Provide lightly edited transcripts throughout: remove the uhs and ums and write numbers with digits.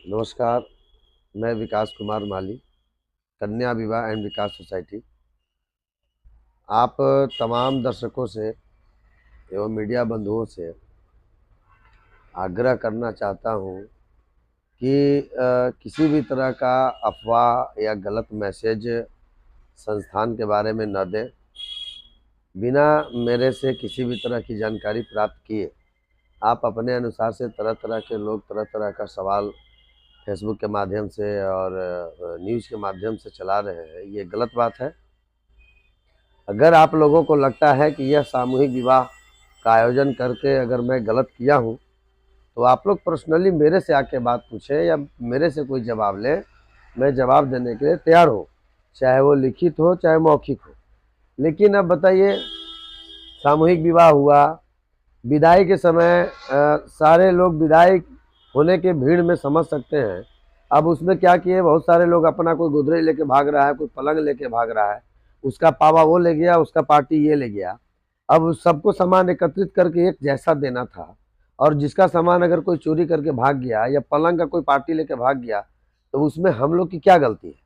नमस्कार, मैं विकास कुमार माली, कन्या विवाह एंड विकास सोसाइटी। आप तमाम दर्शकों से एवं मीडिया बंधुओं से आग्रह करना चाहता हूँ कि किसी भी तरह का अफ़वाह या गलत मैसेज संस्थान के बारे में न दें। बिना मेरे से किसी भी तरह की जानकारी प्राप्त किए आप अपने अनुसार से तरह तरह के लोग तरह तरह का सवाल फेसबुक के माध्यम से और न्यूज़ के माध्यम से चला रहे हैं, ये गलत बात है। अगर आप लोगों को लगता है कि यह सामूहिक विवाह का आयोजन करके अगर मैं गलत किया हूँ, तो आप लोग पर्सनली मेरे से आके बात पूछें या मेरे से कोई जवाब लें। मैं जवाब देने के लिए तैयार हूँ, चाहे वो लिखित हो चाहे मौखिक हो। लेकिन अब बताइए, सामूहिक विवाह हुआ, विदाई के समय सारे लोग विदाई होने के भीड़ में समझ सकते हैं। अब उसमें क्या किए, बहुत सारे लोग अपना कोई गोदरेज लेके भाग रहा है, कोई पलंग लेके भाग रहा है, उसका पावा वो ले गया, उसका पार्टी ये ले गया। अब सबको सामान एकत्रित करके एक जैसा देना था, और जिसका सामान अगर कोई चोरी करके भाग गया या पलंग का कोई पार्टी लेके भाग गया, तो उसमें हम लोग की क्या गलती है?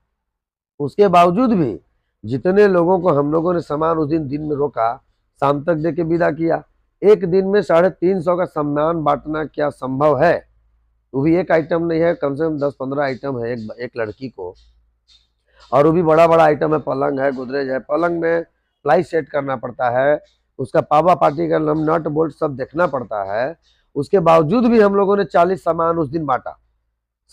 उसके बावजूद भी जितने लोगों को हम लोगों ने सामान उस दिन में रोका, शाम तक दे के विदा किया। एक दिन में 350 का सामान बांटना क्या संभव है? वो भी एक आइटम नहीं है, कम से कम 10-15 आइटम है एक लड़की को, और वो भी बड़ा बड़ा आइटम है, पलंग है, गोदरेज है। पलंग में प्लाई सेट करना पड़ता है, उसका पावा पार्टी का नट बोल्ट सब देखना पड़ता है। उसके बावजूद भी हम लोगों ने 40 सामान उस दिन बांटा,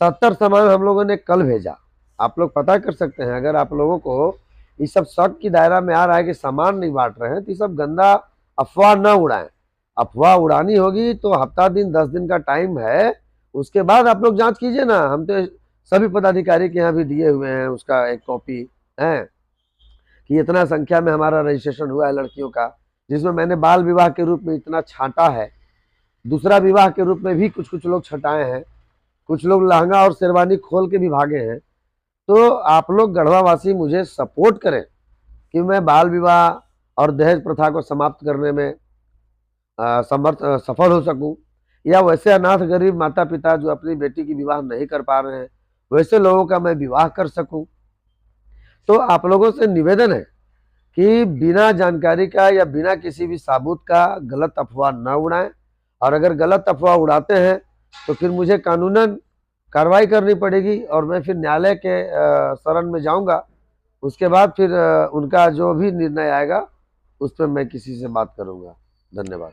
70 सामान हम लोगों ने कल भेजा। आप लोग पता कर सकते हैं। अगर आप लोगों को इस सब शक की दायरा में आ रहा है कि सामान नहीं बांट रहे हैं, तो ये सब गंदा अफवाह न उड़ाएं। अफवाह उड़ानी होगी तो हफ्ता दिन 10 दिन का टाइम है, उसके बाद आप लोग जांच कीजिए ना। हम तो सभी पदाधिकारी के यहाँ भी दिए हुए हैं उसका एक कॉपी है कि इतना संख्या में हमारा रजिस्ट्रेशन हुआ है लड़कियों का, जिसमें मैंने बाल विवाह के रूप में इतना छांटा है, दूसरा विवाह के रूप में भी कुछ कुछ लोग छटाए हैं, कुछ लोग लहंगा और शेरवानी खोल के भी भागे हैं। तो आप लोग गढ़वावासी मुझे सपोर्ट करें कि मैं बाल विवाह और दहेज प्रथा को समाप्त करने में सफल हो सकूं, या वैसे अनाथ गरीब माता पिता जो अपनी बेटी की विवाह नहीं कर पा रहे हैं, वैसे लोगों का मैं विवाह कर सकूं। तो आप लोगों से निवेदन है कि बिना जानकारी का या बिना किसी भी सबूत का गलत अफवाह न उड़ाएं, और अगर गलत अफवाह उड़ाते हैं तो फिर मुझे कानूनन कार्रवाई करनी पड़ेगी, और मैं फिर न्यायालय के शरण में जाऊंगा। उसके बाद फिर उनका जो भी निर्णय आएगा उस पर मैं किसी से बात करूंगा। धन्यवाद।